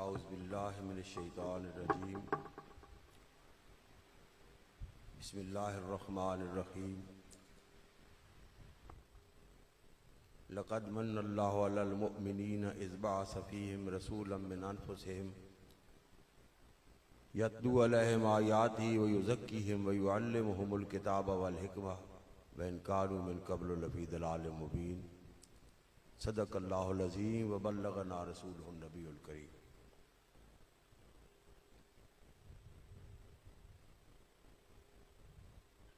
औज़ुबिल्लाहिमिनश्शैतानिर्रजीम बिस्मिल्लाहिर्रहमानिर्रहीम लक़द मन्नल्लाहु अलल मुअमिनीना इज़ बअस फ़ीहिम रसूलन मिन अनफ़ुसिहिम यत्लू अलैहिम आयातिही व युज़क्कीहिम व युअल्लिमुहुमुल किताब वल हिकमा व इन कानू मिन क़ब्लु लफ़ी दलालिम मुबीन। सदक़ल्लाहुल अज़ीम व बल्लगना रसूलुहुन नबियुल करीम।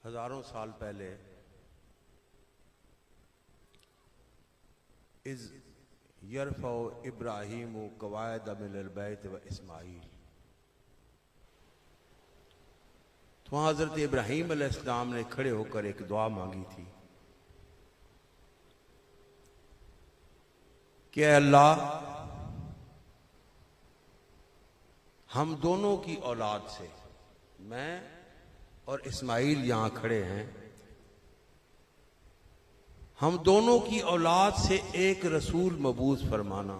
हजारों साल पहले इज़ यरफ़उ इब्राहीम क़वाइद मिनल बैत व इस्माईल, तो वहाँ हज़रत इब्राहीम अलैहिस्सलाम ने खड़े होकर एक दुआ मांगी थी कि अल्लाह, हम दोनों की औलाद से, मैं और इस्माईल यहां खड़े हैं, हम दोनों की औलाद से एक रसूल मबूस फरमाना।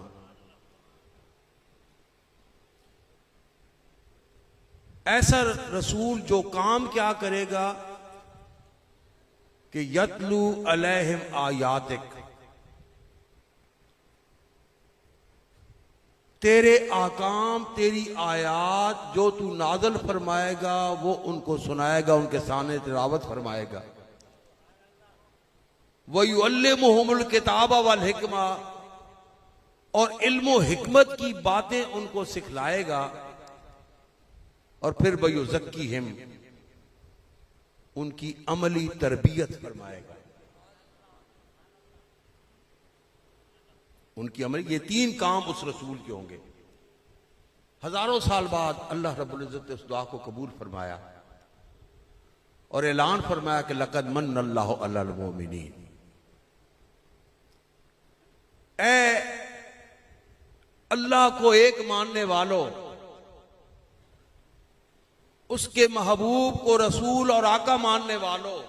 ऐसा रसूल जो काम क्या करेगा कि यतलू अलैहिम आयातिक, तेरे आकाम तेरी आयात जो तू नाज़िल फरमाएगा वो उनको सुनाएगा, उनके सामने तिलावत फरमाएगा। व युअल्लिमुहुमुल किताब वल हिकमा, और इल्म व हिकमत की बातें उनको सिखलाएगा। और फिर व युज़क्कीहिम, उनकी अमली तरबियत फरमाएगा, उनकी अमल। ये तीन काम उस रसूल के होंगे। हजारों साल बाद अल्लाह रब्बुल इज्जत ने उस दुआ को कबूल फरमाया और ऐलान फरमाया कि लक़द मन्नल्लाहु अलल मुमिनीन, ऐ अल्लाह को एक मानने वालों, उसके महबूब को रसूल और आका मानने वालों,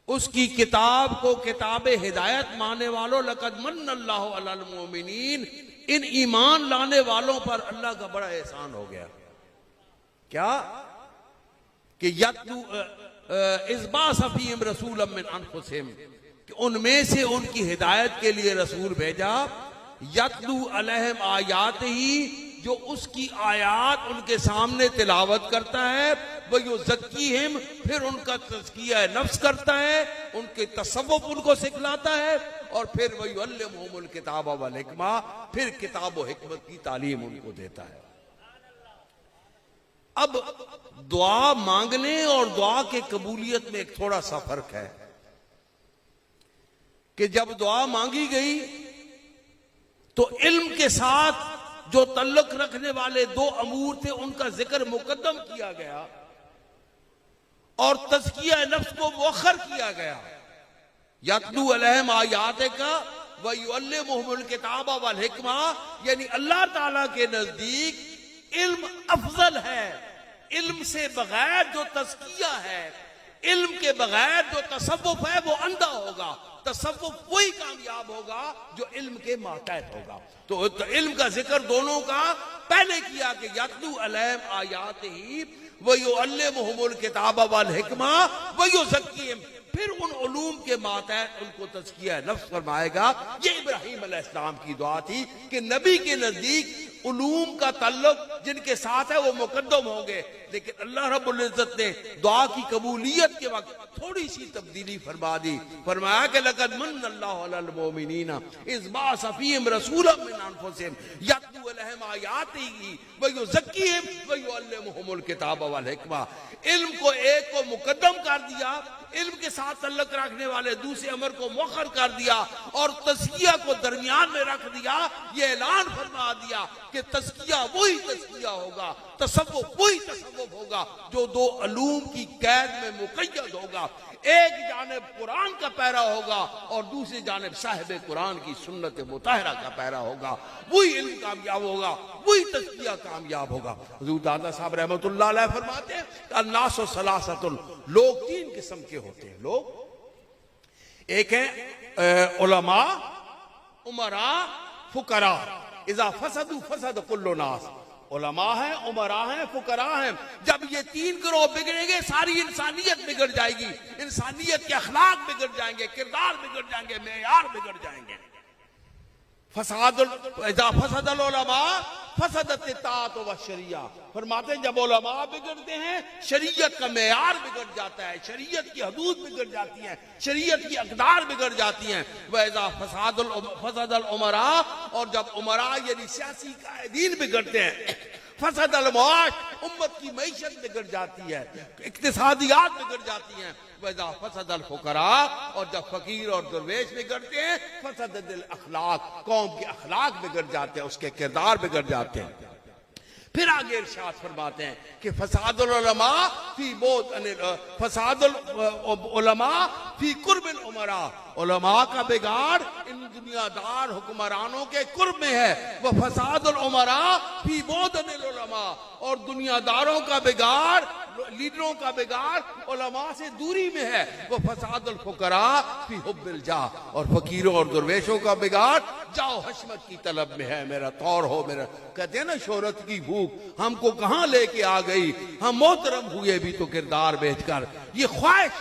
उसकी किताब को किताबे हिदायत मानने वालों, लक़द मन्नल्लाहु अलल मुमिनीन, इन ईमान लाने वालों पर अल्लाह का बड़ा एहसान हो गया। क्या कि यतलू इज़ बअस फ़ीहिम रसूलन मिन अनफ़ुसिहिम, कि उनमें से उनकी हिदायत के लिए रसूल भेजा। यतलू अलैहिम आयातिही, जो उसकी आयात उनके सामने तिलावत करता है। वो युज़क्कीहिम, फिर उनका तज़किया नफ्स करता है, उनके तसव्वुफ उनको सिखलाता है। और फिर वो युअल्लिमुहुमुल किताब वल हिकमा, फिर किताब व हिकमत की तालीम उनको देता है। अब दुआ मांगने और दुआ के कबूलियत में एक थोड़ा सा फर्क है कि जब दुआ मांगी गई तो इल्म के साथ जो तल्लुक रखने वाले दो अमूर थे उनका जिक्र मुकद्दम किया गया और तज़किया नफ्स को मुअख्खर किया गया। यतलू अलैहिम आयातिका व युअल्लिमुहुमुल किताब वल हिकमा, यानी अल्लाह ताला के नजदीक इल्म अफजल है। इल्म से बगैर जो तज़किया है, इल्म के बगैर जो तसव्वुफ है, वो अंधा होगा। तसव्वुफ वही कामयाब होगा जो इल्म के मातहत होगा। तो इल्म का जिक्र दोनों का पहले किया कि यतलू अलैहिम आयातिही व युअल्लिमुहुमुल किताब वल हिकमा व युज़क्कीहिम, फिर उन उलूम के मातहत उनको तज़किया नफ्स फरमाएगा। ये इब्राहीम अलैहिस्सलाम की दुआ थी कि नबी के नजदीक उलूम का ताल्लुक जिनके साथ है वो मुकद्दम होंगे। लेकिन अल्लाह रब्बुल इज्जत ने दुआ की कबूलियत के वक्त थोड़ी सी तब्दीली फरमा दी। फरमाया कि लक़द मन्नल्लाहु अलल मुमिनीना इज़ बअस फ़ीहिम रसूलन मिन अनफ़ुसिहिम यतलू अलैहिम आयातिही व युज़क्कीहिम व युअल्लिमुहुमुल किताब वल हिकमा। इल्म को एक को मुकद्दम कर दिया, इल्म के साथ तल्लुक रखने वाले दूसरे अमर को मुअख्खर कर दिया और तज़किया को दरमियान में रख दिया। ये ऐलान फरमा दिया कि तज़किया वही तज़किया होगा, तसव्वुफ वही तसव्वुफ होगा जो दो अलूम की कैद में मुक़य्यद होगा। एक जानिब कुरान का पैरा होगा और दूसरी जानिब साहिब कुरान की सुन्नत मुताहरा का पैरा होगा। वही इल्म कामयाब होगा, वही तज़किया कामयाब होगा। हुज़ूर दादा साहब रहमतुल्लाह अलैह फरमाते हैं अन्नासु सलासतुन, लोग तीन किस्म के होते हैं। लोग एक है उलमा, उमरा, फुकरा। इज़ा फसदू फसद कुल्लु नास, उलमा हैं, उमरा हैं, फुकरा हैं। जब ये तीन गिरोह बिगड़ेंगे सारी इंसानियत बिगड़ जाएगी, इंसानियत के अखलाक बिगड़ जाएंगे, किरदार बिगड़ जाएंगे, मेयार बिगड़ जाएंगे। फसदल उलमा फसदत इत्ताअत व शरिया, फरमाते हैं जब उलमा बिगड़ते हैं शरीयत का मेयार बिगड़ जाता है, शरीयत की हदूद बिगड़ जाती हैं, शरीयत की अक़दार बिगड़ जाती हैं। वैज़ा फसदल उमरा, और जब उमरा यानी सियासी कायदीन बिगड़ते हैं, फसदल मुआश, उम्मत की मईशत बिगड़ जाती है, इक्तिसादियात बिगड़ जाती हैं। वैज़ा फसदल फुकरा, और जब फकीर और दरवेश बिगड़ते हैं, फसदल अखलाक, कौम के अखलाक बिगड़ जाते हैं, उसके किरदार बिगड़ जाते हैं। फिर आगे इरशाद फरमाते हैं कि फसादुल उलमा फी बोद फसादुल उलमा फी कुर्बिल उमरा, उलमा का बिगाड़ इन दुनियादार हुक्मरानों के कुर्ब में है। वह फसादुल उमरा फी बोदनिल उलमा, और दुनियादारों का बिगाड़, लीडरों का बिगाड़ उलमा से दूरी में है। वह फसादुल फुकरा फी हुब्बिल जा, और फकीरों और दरवेशों का बिगाड़ जाओ हशमत की तलब में है, मेरा तौर हो, मेरा, कहते हैं ना शोहरत की भूख हमको कहां लेके आ गई, हम मोहतरम हुए भी तो किरदार बेचकर। ये ख्वाहिश,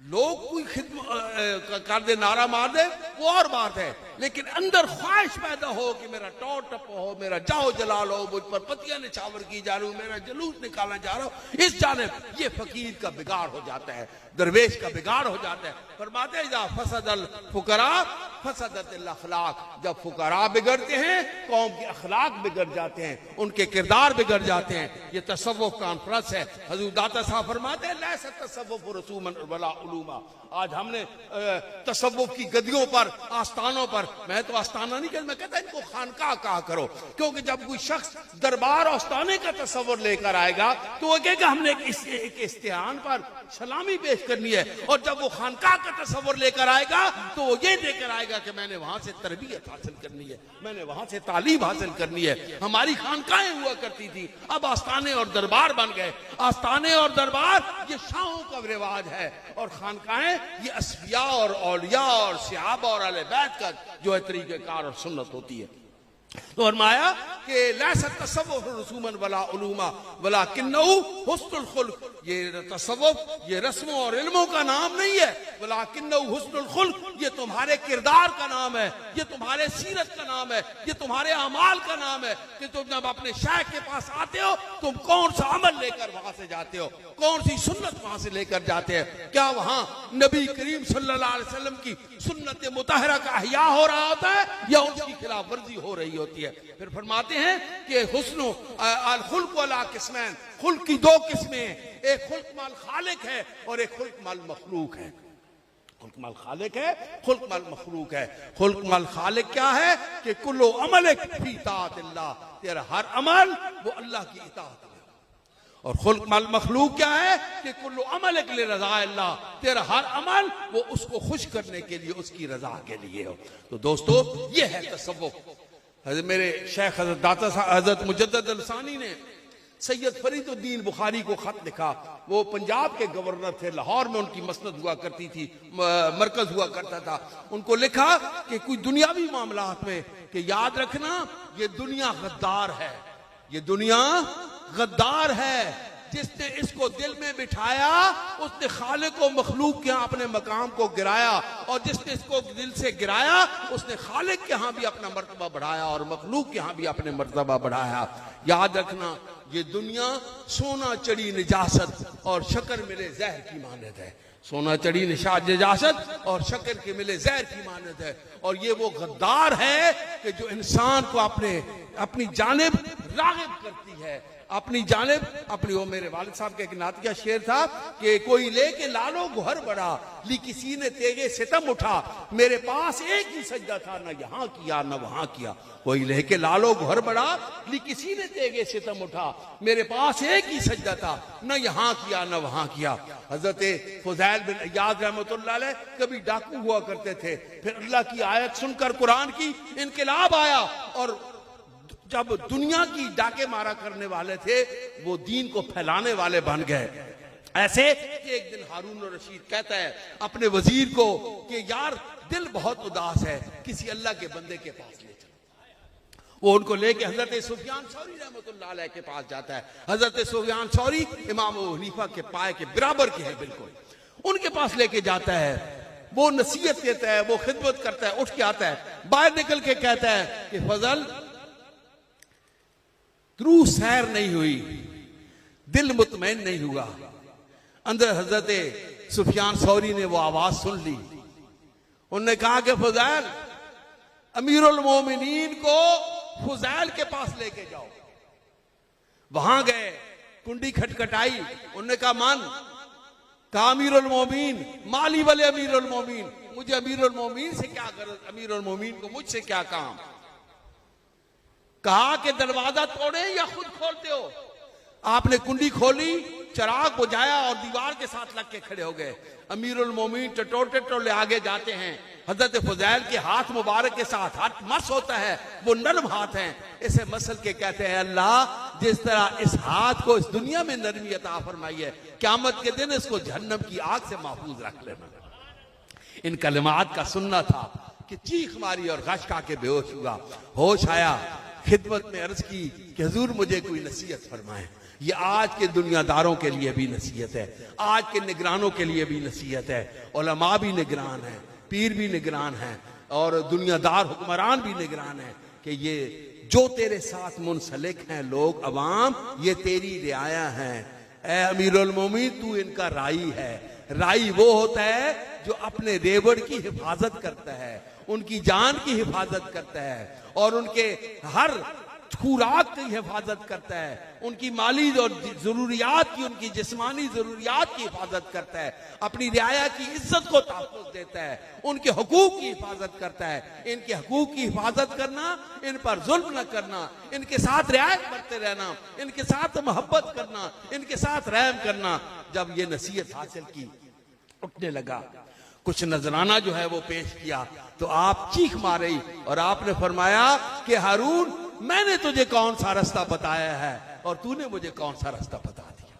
लोग कोई खिदमत कर दे, नारा मार दे, वो और बात है, लेकिन अंदर ख्वाहिश पैदा हो कि मेरा टॉर टप हो, मेरा जाओ जलाल हो, मुझ पर पतियां निछावर की जा रही हूं, मेरा जलूस निकालना चाह रहा हूं, इस जानिब ये फकीर का बिगाड़ हो जाता है, दरवेश का बिगाड़ हो जाता है। फरमाते हैं फसदल फुकरा फसदतिल अखलाक, जब फुकरा बिगड़ते हैं कौम के अखलाक बिगड़ जाते हैं, उनके किरदार बिगड़ जाते हैं। ये तसव्वुफ कॉन्फ्रेंस है। हजूर दाता साहब फरमाते हैं लैसा तसव्वुफ रसूमन वला उलूमा। आज हमने तसव्वुफ की गद्दियों पर, आस्थानों पर, मैं तो आस्थाना नहीं कहता, मैं कहता इनको खानकाह कहा करो, क्योंकि जब कोई शख्स दरबार आस्थाने का तसव्वुर लेकर आएगा तो वो कहेगा हमने एक इस्तेहान पर सलामी पेश करनी है, और जब वो खानकाह का तसव्वुर लेकर आएगा तो वो ये देकर आएगा कि मैंने वहां से तरबियत हासिल करनी है, मैंने वहां से तालीम हासिल करनी है। हमारी खानकाहें हुआ करती थी, अब आस्थाने और दरबार बन गए। आस्थाने और दरबार ये शाहों का रिवाज है, और खानकाहें ये असफिया और औलिया और सहाबा और अहले बैत का जो है तरीक़ेकार और सुन्नत होती है। तो फरमाया कि लैसा तसव्वुफ रसूमन वला उलूमा वलाकिन्नहु हुस्नुल खुल्क, ये तसव्वुफ ये रस्मों और इल्मों का नाम नहीं है, वलाकिन्नहु हुस्नुल खुल्क, ये तुम्हारे किरदार का नाम है, ये तुम्हारे सीरत का नाम है, ये तुम्हारे अमाल का नाम है कि तुम जब अपने शायख के पास आते हो तुम कौन सा अमल लेकर वहां से जाते हो, कौन सी सुन्नत वहां से लेकर जाते हैं। क्या वहां नबी करीम सल्लल्लाहु अलैहि वसल्लम की सुन्नत मुतहरा का अहया हो रहा होता है या उसकी खिलाफ वर्जी हो रही होती है। फिर फरमाते हैं कि हुस्न अल खुल्क वला किस्मैन, खुल्क की दो किस्में हैं, एक खुल्क माल खालिक है और एक खुल्क माल मखलूक है। खुल्क माल खालिक है, खुल्क माल मखलूक है। खुल्क माल खालिक क्या है कि कुल्लु अमलिक फी ताअतिल्लाह, तेरा हर अमल वो अल्लाह की इताअत में, और खुल्क माल मखलूक क्या है कि कुल्लु अमलिक लिरज़ाइल्लाह, तेरा हर अमल वो उसको खुश करने के लिए, उसकी रजा के लिए हो। तो दोस्तों ये है तसव्वुफ। मेरे शेख हजरत दाता हजरत मुजद्दद अलसानी ने सैयद फरीदुद्दीन बुखारी को खत लिखा। वो पंजाब के गवर्नर थे, लाहौर में उनकी मसनद हुआ करती थी, मरकज हुआ करता था। उनको लिखा कि कोई दुनियावी मामलात में कि याद रखना ये दुनिया गद्दार है, ये दुनिया गद्दार है, जिसने इसको दिल में बिठाया उसने खालिक व मखलूक के यहाँ अपने मकाम को गिराया, और जिसने इसको दिल से गिराया उसने खालिक के यहाँ भी अपना मर्तबा बढ़ाया और मखलूक के यहाँ भी अपने मर्तबा बढ़ाया। याद रखना ये दुनिया सोना चढ़ी निजासत और शक्कर मिले जहर की मानद है, सोना चढ़ी निजासत और शक्कर के मिले जहर की मानद है। और ये वो गद्दार है कि जो इंसान को अपनी जानिब रागिब करती है, अपनी जानिब अपनी। वो मेरे वालिद साहब का एक नातिया शेर था कि कोई लेके लालो गुहर बढ़ा, ली किसी ने तेगे सितम उठा, मेरे पास एक ही सजदा था, न यहाँ किया न वहां किया। कोई लेके लालो गुहर बढ़ा, ली किसी ने तेगे सितम उठा, मेरे पास एक ही सजदा था, न यहाँ किया न वहां किया। हजरत फुज़ैल बिन इयाद रहमतुल्लाह अलैह कभी डाकू हुआ करते थे, फिर अल्लाह की आयत सुनकर कुरान की इनकलाब आया, और जब दुनिया की डाके मारा करने वाले थे वो दीन को फैलाने वाले बन गए। ऐसे कि एक दिन हारून रशीद कहता है अपने वजीर को कि यार दिल बहुत उदास है, किसी अल्लाह के बंदे के पास ले चलो। वो उनको लेके हजरत सुफियान सौरी रहमतुल्लाह अलैह के पास जाता है। हजरत सुफियान सौरी इमाम अबू हनीफा के पाए के बराबर के हैं बिल्कुल, उनके पास लेके जाता है। वो नसीहत देता है, वो खिदमत करता है, उठ के आता है, बाहर निकल के कहता है कि फजल रूह सैर नहीं हुई, दिल मुतमैन नहीं हुआ। अंदर हजरत सुफियान सौरी ने वो आवाज सुन ली। उन्होंने कहा कि फजल, अमीरुल मोमिनीन को फुजैल के पास लेके जाओ। वहां गए, कुंडी खटखटाई, उन्होंने कहा मन, कहा अमीरुल मोमिन, माली वाले अमीरुल मोमिन, मुझे अमीरुल मोमिन से क्या कर, अमीरुल मोमिन को मुझसे क्या काम। कहा कि दरवाजा तोड़े या खुद खोलते हो। आपने कुंडी खोली, चिराग बुझाया और दीवार के साथ लग के खड़े हो गए। अमीरुल मोमिन टटोले टटोले आगे जाते हैं, हजरत फुजैल के हाथ मुबारक के साथ, हाथ मस होता है, वो नरम हाथ हैं, इसे मसल के कहते हैं अल्लाह जिस तरह इस हाथ को इस दुनिया में नरमी अता फरमाई है, क़यामत के दिन इसको जहन्नम की आग से महफूज रख लेना। इन कलमात का सुनना था कि चीख मारी और गश खा के बेहोश हुआ। होश आया, खिदमत में अर्ज की कि हुजूर मुझे कोई नसीहत फरमाए। ये आज के दुनियादारों के लिए भी नसीहत है, आज के निगरानों के लिए भी नसीहत है। उलमा भी निगरान है, पीर भी निगरान है और दुनियादार हुक्मरान भी निगरान है कि ये जो तेरे साथ मुंसलिक हैं लोग अवाम, ये तेरी रियाया हैं। ए अमीरुल मोमिन, तू इनका राई है। राई वो होता है जो अपने रेवड़ की हिफाजत करता है, उनकी जान की हिफाजत करता है और उनके हर खुराक की हिफाजत करता है, उनकी माली और जरूरियात की, उनकी जिस्मानी जरूरियात की हिफाजत करता है, अपनी रियाया की इज्जत को तहफ़्फ़ुज़ देता है, उनके हुकूक की हिफाजत करता है। इनके हुकूक की हिफाजत करना, इन पर जुल्म न करना, इनके साथ रियायत करते रहना, इनके साथ मोहब्बत करना, इनके साथ रहम करना। जब ये नसीहत हासिल की, उठने लगा, कुछ नजराना जो है वो पेश किया तो आप चीख मारी और आपने फरमाया कि हारून, मैंने तुझे कौन सा रास्ता बताया है और तूने मुझे कौन सा रास्ता बता दिया।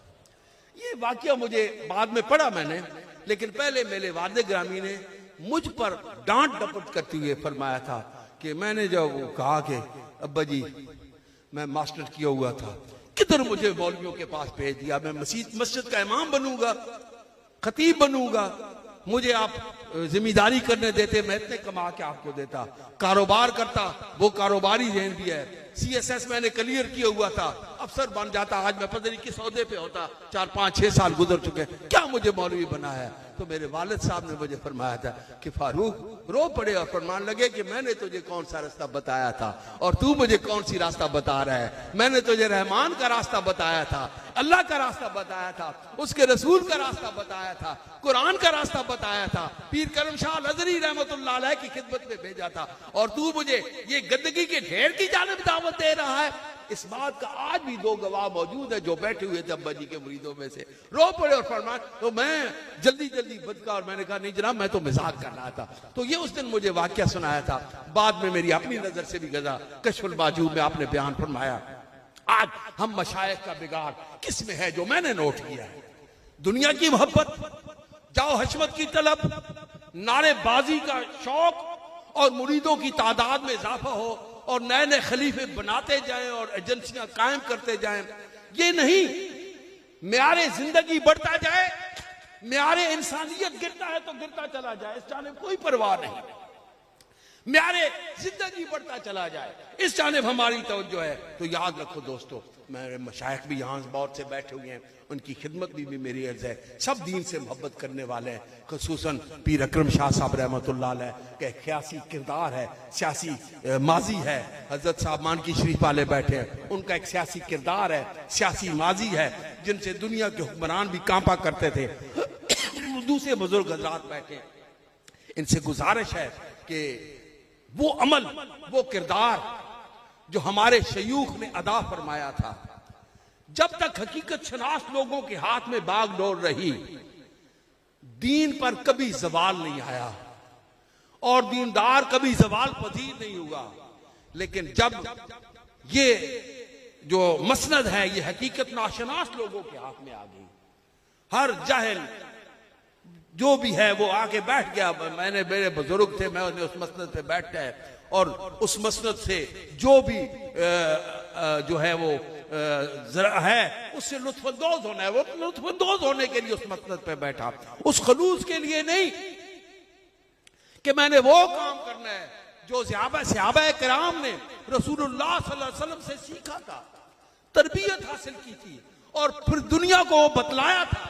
ये वाकया मुझे बाद में पढ़ा मैंने, लेकिन पहले मेरे वालिद ग्रामी ने मुझ पर डांट डपट करते हुए फरमाया था कि मैंने जब कहा कि अब्बा जी मैं मास्टर किया हुआ था, किधर मुझे मौलवियों के पास भेज दिया, मैं मस्जिद का इमाम बनूंगा, खतीब बनूंगा, मुझे आप जिम्मेदारी करने देते, मैं इतने कमा के आपको देता, कारोबार करता, वो कारोबारी जहन भी है, CSS मैंने क्लियर किया हुआ था, अफसर बन जाता, आज मैं पता नहीं किस ओहदे पे होता, 4 5 6 साल गुजर चुके, क्या मुझे मौलवी बना है। तो मेरे वालिद साहब ने मुझे फरमाया था कि फारूक, रो पड़े और फरमान लगे कि मैंने तुझे कौन सा रास्ता बताया था और तू मुझे कौन सी रास्ता बता रहा है। मैंने तुझे रहमान का रास्ता बताया था, अल्लाह का रास्ता बताया था, उसके रसूल का रास्ता बताया था, कुरान का रास्ता बताया था, पीर करम शाह नजरी रहमतुल्लाह अलैह की खिदमत में भेजा था और तू मुझे ये गंदगी के ढेर की जानिब दावत दे रहा है। इस बात का आज भी 2 गवाह मौजूद है जो बैठे हुए थे अब्बा जी के मुरीदों में से। रो पड़े और फरमान, तो मैं जल्दी जल्दी बदका और मैंने कहा नहीं जनाब मैं तो मजाक कर रहा था। तो ये उस दिन मुझे वाकया सुनाया था, बाद में मेरी अपनी नजर से भी गजा कश्फुल माजूब में आपने बयान फरमाया। आज हम मशाइख का बिगाड़ किस में है जो मैंने नोट किया है? दुनिया की मोहब्बत, जाओ हशमत की तलब, नारेबाजी का शौक और मुरीदों की तादाद में इजाफा हो और नए नए खलीफे बनाते जाएं और एजेंसियां कायम करते जाएं। ये नहीं, म्यारे जिंदगी बढ़ता जाए, म्यारे इंसानियत गिरता है तो गिरता चला जाए, इस जानिब कोई परवाह नहीं। म्यारे जिंदगी बढ़ता चला जाए, इस जानिब हमारी तवज्जो है। तो याद रखो दोस्तों, मेरे मशाइख भी यहाँ बहुत से बैठे हुए हैं, उनकी खिदमत भी मेरी अर्ज है। सब दीन से मोहब्बत करने वाले हैं, खुसूसन पीर अकरम शाह साहब रहमतुल्लाह अलैह का सियासी किरदार है, सियासी माजी है। हजरत साहब मानकी शरीफ वाले बैठे हैं, उनका एक सियासी किरदार है, सियासी माजी है, जिनसे दुनिया के हुक्मरान भी कांपा करते थे। दूसरे बुजुर्ग हजरात बैठे हैं, इनसे गुजारिश है कि वो अमल, वो किरदार जो हमारे शयूख ने अदा फरमाया था, जब तक हकीकत शनास लोगों के हाथ में बागडोर रही, दीन पर कभी जवाल नहीं आया और दीनदार कभी जवाल पजीर नहीं हुआ। लेकिन जब ये जो मसनद है ये हकीकत नाशनास लोगों के हाथ में आ गई, हर जाहिल जो भी है वो आके बैठ गया। मैंने, मेरे बुजुर्ग थे, मैं उस मसनद पे बैठा है और उस मसनद से जो भी जो है वो जरा है उससे लुत्फअंदोज होना है, वो लुत्फअंदोज होने के लिए उस मसनद पे बैठा, उस खलूस के लिए नहीं कि मैंने वो काम करना है जो सहाबा किराम ने रसूलुल्लाह सल्लल्लाहु अलैहि वसल्लम से सीखा था, तरबियत हासिल की थी और फिर दुनिया को बतलाया था।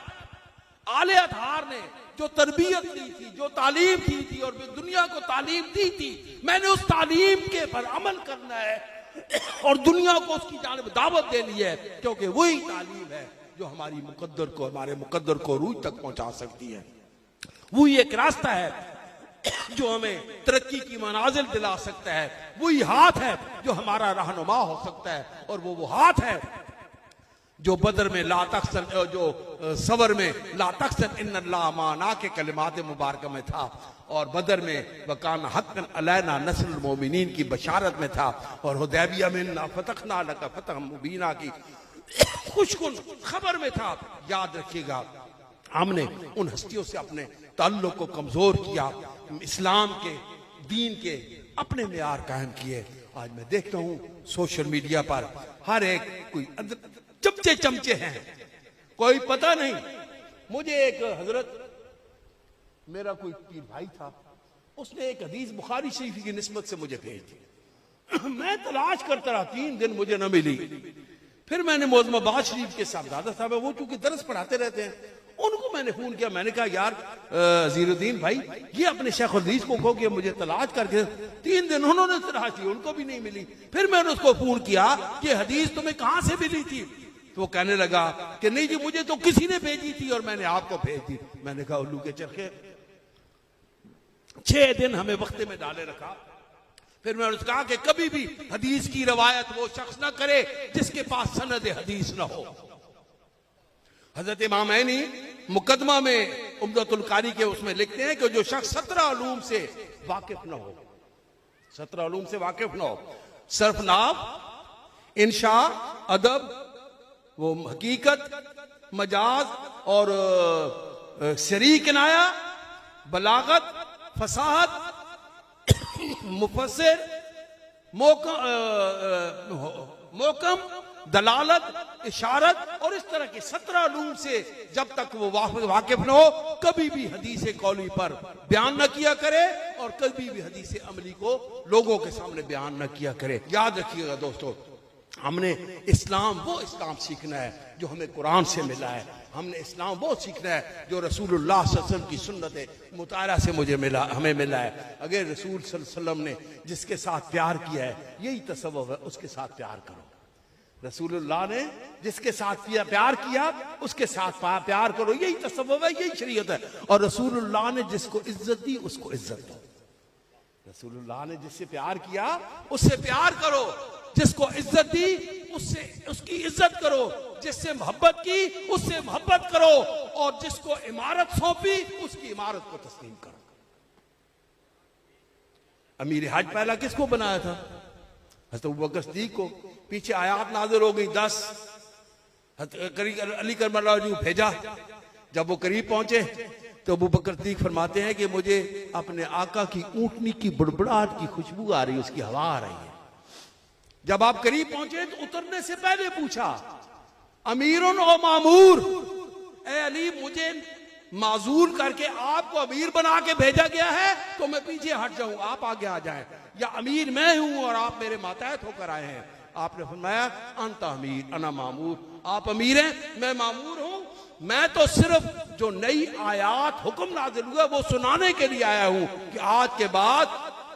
आले अतहार ने जो तरबियत दी थी, जो तालीम दी थी और दुनिया को तालीम दी थी, मैंने उस तालीम के पर अमल करना है और दुनिया को उसकी जानिब दावत देनी है, क्योंकि वही तालीम है जो हमारे मुकद्दर को रूह तक पहुंचा सकती है। वही एक रास्ता है जो हमें तरक्की की मनाजिल दिला सकता है, वही हाथ है जो हमारा रहनुमा हो सकता है, और वो हाथ है जो बदर में ला तख्सन, जो सबर में ला तख्सन इन्नल्लाह माना के कलिमात मुबारक में था, और बदर में वकान हक़्क़न अलैना नस्रुल मोमिनीन की बशारत में था, और हुदैबिया में इन्ना फतहना लका फतहम मुबीना की खुशकुन खबर में था। याद रखिएगा, हमने उन हस्तियों से अपने ताल्लुक को कमजोर किया, इस्लाम के दीन के अपने मेयार कायम किए। आज मैं देखता हूँ सोशल मीडिया पर हर एक कोई चमचे हैं, कोई पता नहीं। मुझे एक हजरत, मेरा कोई पीर भाई था, उसने एक हदीस बुखारी शरीफ की निस्बत से मुझे भेज दी। मैं तलाश करता रहा, 3 दिन मुझे न मिली। फिर मैंने मोज़माबाद शरीफ के साहबजादा साहब, वो चूंकि दरस पढ़ाते रहते हैं, उनको मैंने फोन किया। मैंने कहा यार ज़ीरुद्दीन भाई, ये अपने शेख हदीस को कहो कि मुझे तलाश करके। 3 दिन उन्होंने तलाश की, उनको भी नहीं मिली। फिर मैंने उसको फोन किया कि हदीस तुम्हें कहां से मिली थी? तो वो कहने लगा कि नहीं जी, मुझे तो किसी ने भेजी थी और मैंने आपको भेज दी। मैंने कहा उल्लू के चरखे, 6 दिन हमें वक्ते में डाले रखा। फिर मैंने उसने कहा कि कभी भी हदीस की रवायत वो शख्स ना करे जिसके पास सनद हदीस ना हो। हजरत इमामैनी मुकदमा में उम्दतुल कारी के उसमें लिखते हैं कि जो शख्स 17 उलूम से वाकिफ ना हो, 17 उलूम से वाकिफ ना हो, सर्फ नाव, इंशा, अदब, वो हकीकत, मजाज और शरीक किनाया, बलागत, फसाहत, मुफस्सिर, मोकम, दलालत, इशारत और इस तरह के 17 उलूम से जब तक वो वाकिफ न हो, कभी भी हदीस कौली पर बयान न किया करे और कभी भी हदीस अमली को लोगों के सामने बयान न किया करे। याद रखिएगा दोस्तों, हमने वो इस्लाम सीखना है जो हमें कुरान से मिला है। हमने इस्लाम वो सीखना है जो रसूलुल्लाह सल्लल्लाहु अलैहि वसल्लम की सुन्नत मुतारा से हमें मिला है। अगर रसूल सल्लल्लाहु अलैहि वसल्लम ने जिसके साथ प्यार किया है, यही तसव्वुफ है, उसके साथ प्यार करो। रसूलुल्लाह ने जिसके साथ प्यार किया उसके साथ प्यार करो, यही तसव्वुफ है, यही शरीयत है। और रसूलुल्लाह ने जिसको इज्जत दी उसको इज्जत दो। रसूलुल्लाह ने जिससे प्यार किया उससे प्यार करो, जिसको इज्जत दी उससे उसकी इज्जत करो, जिससे मोहब्बत की उससे मोहब्बत करो, और जिसको इमारत सौंपी उसकी इमारत को तस्लीम करो। अमीर हज पहला किसको बनाया था? हज़रत अबू बकर सिद्दीक को। पीछे आयात नाज़िल हो गई 10, अली करमल्लाहु वजहू भेजा। जब वो करीब पहुंचे तो अबू बकर सिद्दीक फरमाते हैं कि मुझे अपने आका की ऊंटनी की बुड़बुड़ाहट की खुशबू आ रही है, उसकी हवा आ रही है। जब आप करीब पहुंचे तो उतरने से पहले पूछा, अमीरुन और मामूर, ए अली मुझे माजूर करके आपको अमीर बना के भेजा गया है तो मैं पीछे हट जाऊं, आप आगे आ जाएं, या अमीर मैं हूं और आप मेरे मातहत होकर आए हैं? आपने फरमाया अंत अमीर अना मामूर, आप अमीर हैं मैं मामूर हूं। मैं तो सिर्फ जो नई आयात हुक्म नाज़िल हुआ वो सुनाने के लिए आया हूं कि आज के बाद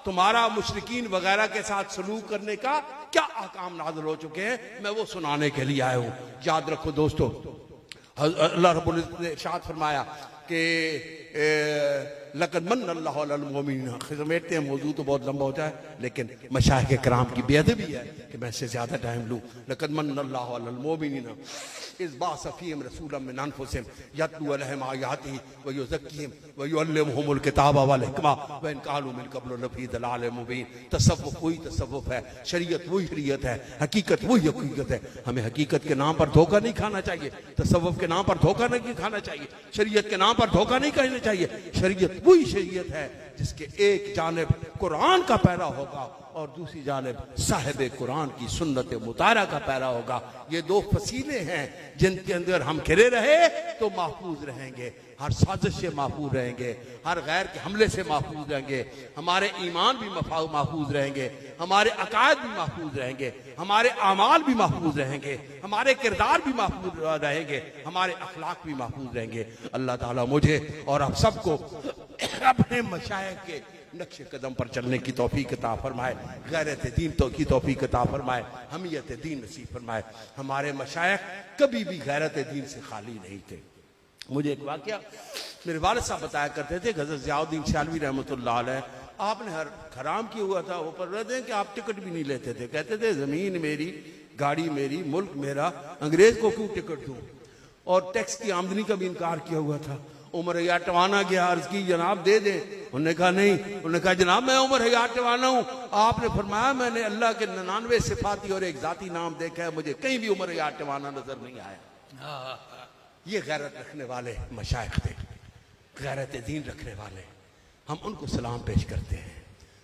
तुम्हारा मुशरिकीन वगैरह के साथ सलूक करने का क्या अहकाम नाज़िल हो चुके हैं, मैं वो सुनाने के लिए आया हूं। याद रखो दोस्तों, अल्लाह रब्बुल इज्जत ने इरशाद फरमाया कि लक़द मन्नल्लाहु अलल मुमिनीन, समेटते हैं, मौजू तो बहुत लंबा होता है लेकिन मशाइख़ किराम की बेअदबी है कि मैं इससे ज़्यादा टाइम लूँ। लक़द मन्नल्लाहु अलल मुमिनीन इज़ बअस फ़ीहिम रसूलन मिन अनफुसिहिम यतलू अलैहिम आयातिही व युज़क्कीहिम व युअल्लिमुहुमुल किताब वल हिकमा व इन कानू मिन क़ब्लु लफ़ी दलालिम मुबीन। तसव्वुफ़ वही तसव्वुफ़ है, शरीयत वही शरीयत है, हकीकत वही हकीकत है। हमें हकीकत के नाम पर धोखा नहीं खाना चाहिए, तसव्वुफ़ के नाम पर धोखा नहीं खाना चाहिए, शरीयत के नाम पर धोखा नहीं कहना चाहिए। शरीयत वही शरीयत है जिसके एक जानिब कुरान का पैरा होगा और दूसरी जानिब साहिब कुरान की सुन्नत मुतारा का पैरा होगा। ये दो फसीले हैं जिनके अंदर हम घिरे रहे तो महफूज रहेंगे, हर साजिश से महफूज रहेंगे, हर गैर के हमले से महफूज रहेंगे, हमारे ईमान भी महफूज रहेंगे, हमारे अकायद भी महफूज रहेंगे, हमारे आमाल भी महफूज रहेंगे, हमारे किरदार भी महफूज रहेंगे, हमारे अखलाक भी महफूज रहेंगे। अल्लाह ताला मुझे और आप सबको अपने मशाइख के नक्शे कदम पर चलने की तौफीक अता फरमाए, गैरत दीन तो की तौफीक अता फरमाए, हमियत दीन नसीब फरमाए। हमारे मशाइख कभी भी गैरत दीन से खाली नहीं थे। मुझे एक वाकया मेरे वालिद साहब बताया करते थे, हज़रत ज़ियाउद्दीन सियालवी रहमतुल्लाह अलैह, आपने हर हराम किया हुआ था, ऊपर रहते हैं कि आप टिकट भी नहीं लेते थे। कहते थे ज़मीन मेरी, गाड़ी मेरी, मुल्क मेरा, अंग्रेज को क्यों टिकट दूँ, और टैक्स की आमदनी का भी इनकार किया हुआ था। उमर हयात टवाना गया, अर्ज की जनाब दे दे, उन्होंने कहा नहीं, उन्होंने कहा जनाब मैं उमर हयात टवाना हूँ। आपने फरमाया मैंने अल्लाह के 99 सिफाती और एक जाती नाम देखा है, मुझे कहीं भी उमर हयात टवाना नजर नहीं आया। ये गैरत रखने वाले मशाइख थे, गैरत दीन रखने वाले। हम उनको सलाम पेश करते हैं,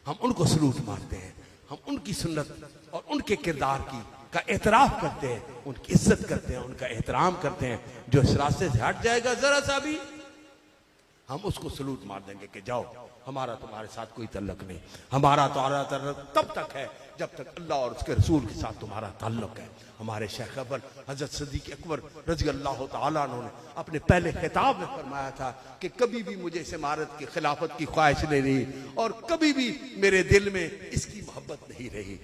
हम उनको सलूट मारते हैं, हम उनकी सुन्नत और उनके किरदार की का एतराफ़ करते हैं, उनकी इज्जत करते हैं, उनका एहतराम करते हैं। जो इस रास्ते से हट जाएगा जरा सा भी, हम उसको सलूट मार देंगे कि जाओ, हमारा तुम्हारे साथ कोई ताल्लुक नहीं। हमारा तुम्हारा ताल्लुक तब तक है जब तक अल्लाह और उसके रसूल के साथ तुम्हारा ताल्लुक है। हमारे शेख अव्वल हज़रत सिद्दीक़ अकबर रज़ी अल्लाह तआला अन्हु ने अपने पहले खिताब में फरमाया था कि कभी भी मुझे इस इमारत की खिलाफत की ख्वाहिश नहीं रही और कभी भी मेरे दिल में इसकी मोहब्बत नहीं रही।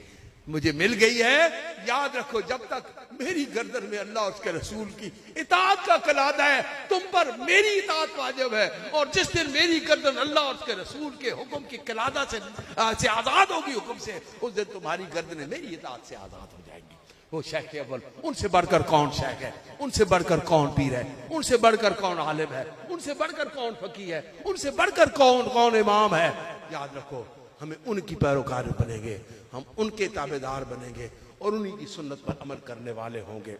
मुझे मिल गई है, याद रखो, जब तक मेरी गर्दन में अल्लाह और उसके रसूल की इताअत का कलादा है, तुम पर मेरी इताअत वाजिब है। और जिस दिन मेरी गर्दन अल्लाह और उसके रसूल के हुक्म की कलादा से आजाद होगी, हुक्म से, उस दिन तुम्हारी गर्दनें मेरी इताअत से आजाद हो जाएंगी। वो शेख अव्वल, उनसे बढ़कर कौन शेख है, उनसे बढ़कर कौन पीर है, उनसे बढ़कर कौन आलिम है, उनसे बढ़कर कौन फकीह है, उनसे बढ़कर कौन कौन इमाम है। याद रखो, हमें उनकी पैरोकार बनेंगे, हम उनके ताबेदार बनेंगे और उन्हीं की सुन्नत पर अमल करने वाले होंगे,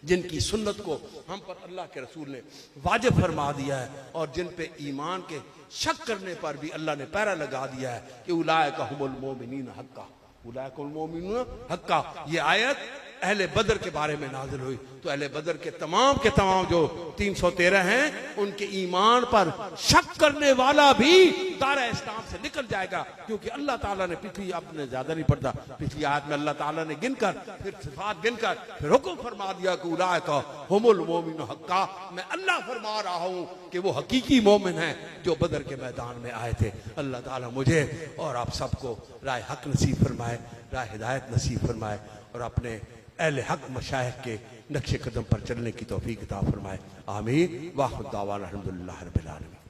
जिनकी सुन्नत को हम पर अल्लाह के रसूल ने वाजिब फरमा दिया है और जिन पे ईमान के शक करने पर भी अल्लाह ने पैरा लगा दिया है कि उलाइका हुमुल मोमिनीन हक्का, उलाइका हुमुल मोमिनीन हक्का। ये आयत अहले बदर के बारे में नाजिल हुई, तो अहले बदर के तमाम जो 313 हैं, उनके ईमान पर शक करने वाला भी दायरा इस्लाम से निकल जाएगा। क्योंकि अल्लाह ताला ने पिछली, आपने ज्यादा नहीं पढ़ता, पिछली आयत में अल्लाह ताला ने गिनकर, फिर सिफात गिनकर, फिर हुक्म फरमा दिया कि उलाइका हुमुल मोमिनून हक्का। मैं अल्लाह फरमा रहा हूँ कि वो हकीकी मोमिन है जो बदर के मैदान में आए थे। अल्लाह ताला मुझे और आप सबको राह हक नसीब फरमाए, राह हिदायत नसीब फरमाए और अपने अहले हक मशाइख के नक्शे कदम पर चलने की तौफीक अता फरमाए। आमीन। वाखिर दावाना अल्हम्दुलिल्लाहि रब्बिल आलमीन।